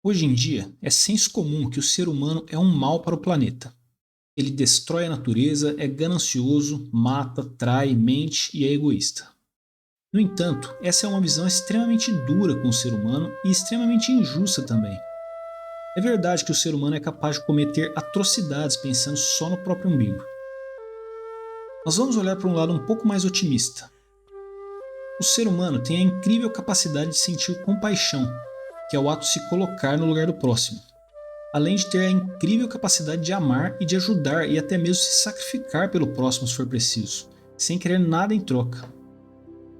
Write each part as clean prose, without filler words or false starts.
Hoje em dia, é senso comum que o ser humano é um mal para o planeta. Ele destrói a natureza, é ganancioso, mata, trai, mente e é egoísta. No entanto, essa é uma visão extremamente dura com o ser humano e extremamente injusta também. É verdade que o ser humano é capaz de cometer atrocidades pensando só no próprio umbigo. Nós vamos olhar para um lado um pouco mais otimista. O ser humano tem a incrível capacidade de sentir compaixão, que é o ato de se colocar no lugar do próximo, além de ter a incrível capacidade de amar e de ajudar e até mesmo se sacrificar pelo próximo se for preciso, sem querer nada em troca.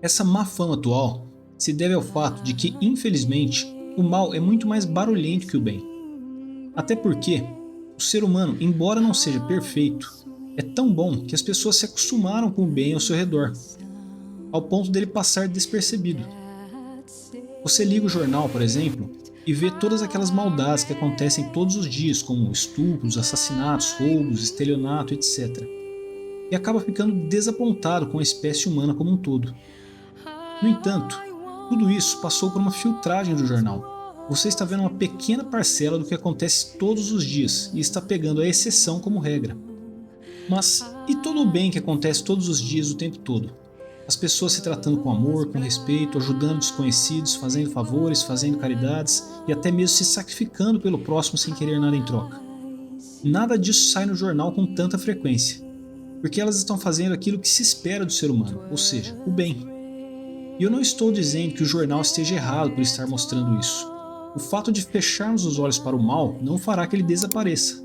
Essa má fama atual se deve ao fato de que, infelizmente, o mal é muito mais barulhento que o bem. Até porque o ser humano, embora não seja perfeito, é tão bom que as pessoas se acostumaram com o bem ao seu redor, ao ponto dele passar despercebido. Você liga o jornal, por exemplo, e vê todas aquelas maldades que acontecem todos os dias, como estupros, assassinatos, roubos, estelionato, etc. E acaba ficando desapontado com a espécie humana como um todo. No entanto, tudo isso passou por uma filtragem do jornal. Você está vendo uma pequena parcela do que acontece todos os dias e está pegando a exceção como regra. Mas e todo o bem que acontece todos os dias o tempo todo? As pessoas se tratando com amor, com respeito, ajudando desconhecidos, fazendo favores, fazendo caridades e até mesmo se sacrificando pelo próximo sem querer nada em troca. Nada disso sai no jornal com tanta frequência, porque elas estão fazendo aquilo que se espera do ser humano, ou seja, o bem. E eu não estou dizendo que o jornal esteja errado por estar mostrando isso. O fato de fecharmos os olhos para o mal não fará que ele desapareça.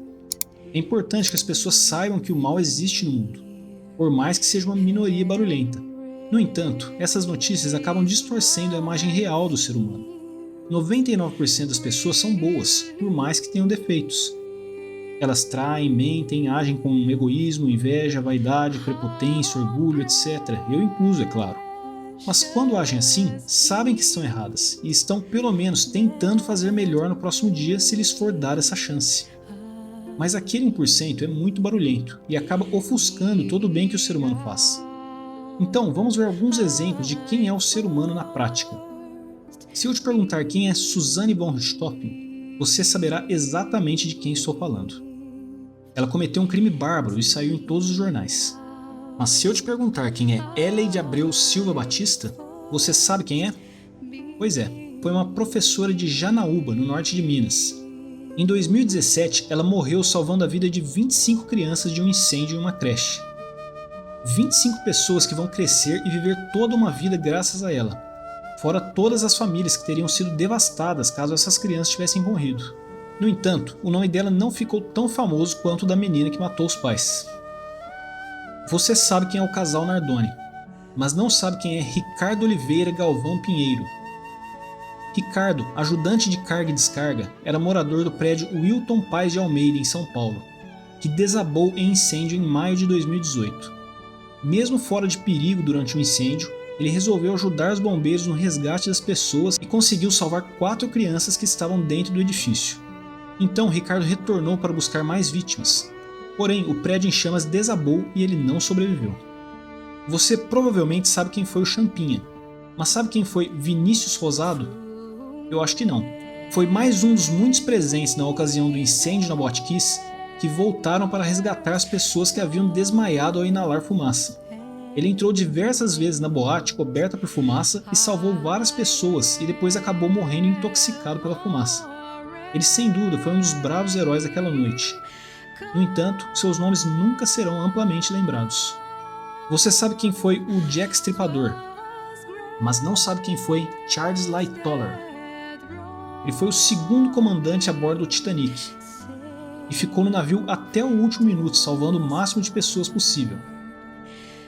É importante que as pessoas saibam que o mal existe no mundo, por mais que seja uma minoria barulhenta. No entanto, essas notícias acabam distorcendo a imagem real do ser humano. 99% das pessoas são boas, por mais que tenham defeitos. Elas traem, mentem, agem com egoísmo, inveja, vaidade, prepotência, orgulho, etc. Eu incluso, é claro. Mas quando agem assim, sabem que estão erradas e estão pelo menos tentando fazer melhor no próximo dia se lhes for dar essa chance. Mas aquele 1% é muito barulhento e acaba ofuscando todo o bem que o ser humano faz. Então, vamos ver alguns exemplos de quem é o ser humano na prática. Se eu te perguntar quem é Suzanne von Richthofen, você saberá exatamente de quem estou falando. Ela cometeu um crime bárbaro e saiu em todos os jornais. Mas se eu te perguntar quem é Héley de Abreu Silva Batista, você sabe quem é? Pois é, foi uma professora de Janaúba, no norte de Minas. Em 2017, ela morreu salvando a vida de 25 crianças de um incêndio em uma creche. 25 pessoas que vão crescer e viver toda uma vida graças a ela, fora todas as famílias que teriam sido devastadas caso essas crianças tivessem morrido. No entanto, o nome dela não ficou tão famoso quanto o da menina que matou os pais. Você sabe quem é o casal Nardoni, mas não sabe quem é Ricardo Oliveira Galvão Pinheiro. Ricardo, ajudante de carga e descarga, era morador do prédio Wilton Paes de Almeida, em São Paulo, que desabou em incêndio em maio de 2018. Mesmo fora de perigo durante o incêndio, ele resolveu ajudar os bombeiros no resgate das pessoas e conseguiu salvar 4 crianças que estavam dentro do edifício. Então Ricardo retornou para buscar mais vítimas. Porém, o prédio em chamas desabou e ele não sobreviveu. Você provavelmente sabe quem foi o Champinha, mas sabe quem foi Vinícius Rosado? Eu acho que não. Foi mais um dos muitos presentes na ocasião do incêndio na Boate Kiss que voltaram para resgatar as pessoas que haviam desmaiado ao inalar fumaça. Ele entrou diversas vezes na boate coberta por fumaça e salvou várias pessoas e depois acabou morrendo intoxicado pela fumaça. Ele sem dúvida foi um dos bravos heróis daquela noite. No entanto, seus nomes nunca serão amplamente lembrados. Você sabe quem foi o Jack Stripador, mas não sabe quem foi Charles Lightoller. Ele foi o segundo comandante a bordo do Titanic e ficou no navio até o último minuto, salvando o máximo de pessoas possível.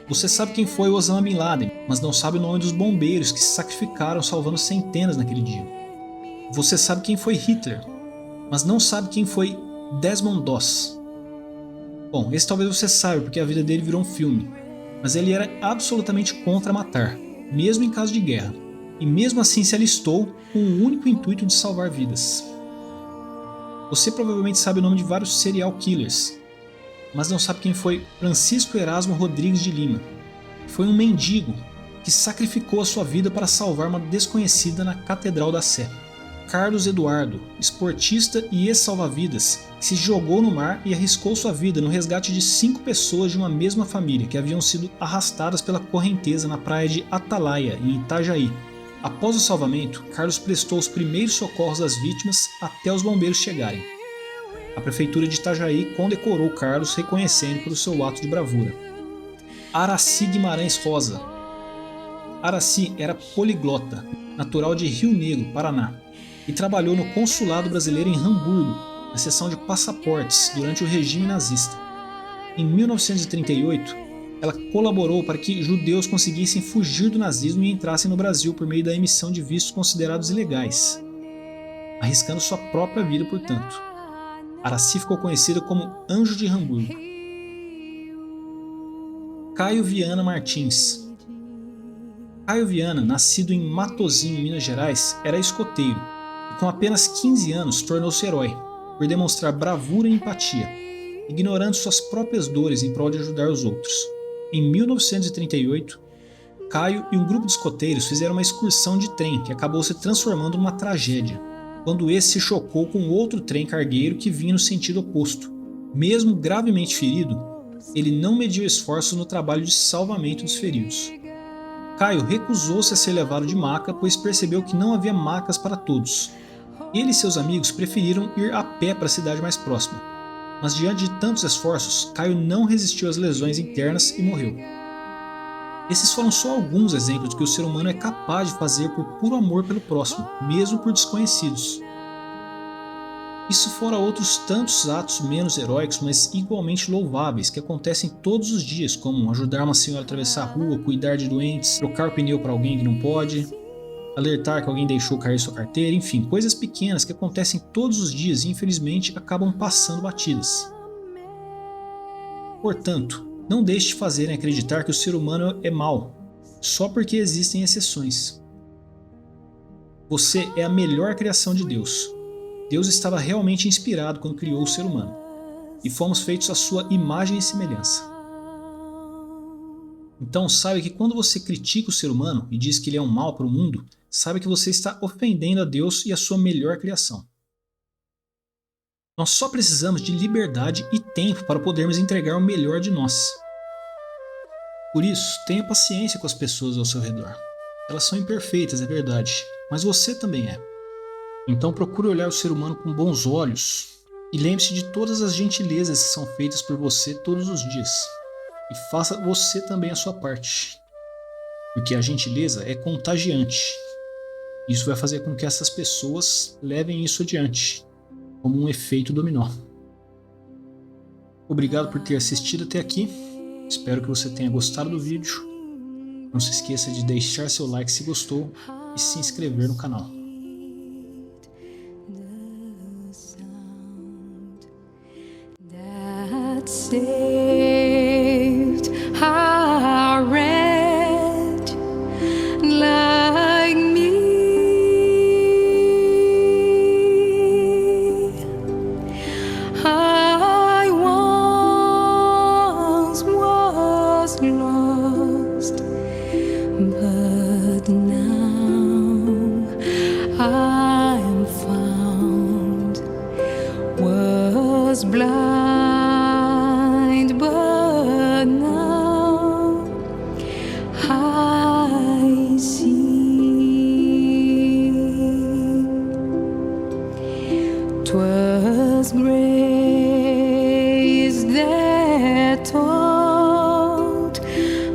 Você sabe quem foi Osama Bin Laden, mas não sabe o nome dos bombeiros que se sacrificaram salvando centenas naquele dia. Você sabe quem foi Hitler, mas não sabe quem foi Desmond Doss. Bom, esse talvez você saiba porque a vida dele virou um filme, mas ele era absolutamente contra matar, mesmo em caso de guerra, e mesmo assim se alistou com o único intuito de salvar vidas. Você provavelmente sabe o nome de vários serial killers, mas não sabe quem foi Francisco Erasmo Rodrigues de Lima. Foi um mendigo que sacrificou a sua vida para salvar uma desconhecida na Catedral da Sé. Carlos Eduardo, esportista e ex-salva-vidas, que se jogou no mar e arriscou sua vida no resgate de 5 pessoas de uma mesma família que haviam sido arrastadas pela correnteza na praia de Atalaia, em Itajaí. Após o salvamento, Carlos prestou os primeiros socorros às vítimas até os bombeiros chegarem. A prefeitura de Itajaí condecorou Carlos, reconhecendo pelo seu ato de bravura. Araci Guimarães Rosa. Araci era poliglota, natural de Rio Negro, Paraná, e trabalhou no consulado brasileiro em Hamburgo, na seção de passaportes, durante o regime nazista. Em 1938, ela colaborou para que judeus conseguissem fugir do nazismo e entrassem no Brasil por meio da emissão de vistos considerados ilegais, arriscando sua própria vida, portanto. Araci ficou conhecida como Anjo de Hamburgo. Caio Viana Martins. Caio Viana, nascido em Matozinho, Minas Gerais, era escoteiro e com apenas 15 anos tornou-se herói, por demonstrar bravura e empatia, ignorando suas próprias dores em prol de ajudar os outros. Em 1938, Caio e um grupo de escoteiros fizeram uma excursão de trem que acabou se transformando numa tragédia, quando esse se chocou com outro trem cargueiro que vinha no sentido oposto. Mesmo gravemente ferido, ele não mediu esforços no trabalho de salvamento dos feridos. Caio recusou-se a ser levado de maca, pois percebeu que não havia macas para todos. Ele e seus amigos preferiram ir a pé para a cidade mais próxima. Mas diante de tantos esforços, Caio não resistiu às lesões internas e morreu. Esses foram só alguns exemplos do que o ser humano é capaz de fazer por puro amor pelo próximo, mesmo por desconhecidos. Isso fora outros tantos atos menos heróicos, mas igualmente louváveis, que acontecem todos os dias, como ajudar uma senhora a atravessar a rua, cuidar de doentes, trocar o pneu para alguém que não pode, alertar que alguém deixou cair sua carteira, enfim, coisas pequenas que acontecem todos os dias e infelizmente acabam passando batidas. Portanto, não deixe de fazerem acreditar que o ser humano é mau, só porque existem exceções. Você é a melhor criação de Deus. Deus estava realmente inspirado quando criou o ser humano, e fomos feitos à sua imagem e semelhança. Então saiba que quando você critica o ser humano e diz que ele é um mal para o mundo, saiba que você está ofendendo a Deus e a sua melhor criação. Nós só precisamos de liberdade e tempo para podermos entregar o melhor de nós. Por isso, tenha paciência com as pessoas ao seu redor. Elas são imperfeitas, é verdade, mas você também é. Então procure olhar o ser humano com bons olhos e lembre-se de todas as gentilezas que são feitas por você todos os dias. E faça você também a sua parte. Porque a gentileza é contagiante. Isso vai fazer com que essas pessoas levem isso adiante, como um efeito dominó. Obrigado por ter assistido até aqui. Espero que você tenha gostado do vídeo. Não se esqueça de deixar seu like se gostou e se inscrever no canal. Saved a wretch like me. I once was lost, but now I am found. Was blind, but now I see. 'Twas grace that taught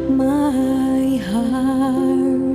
my heart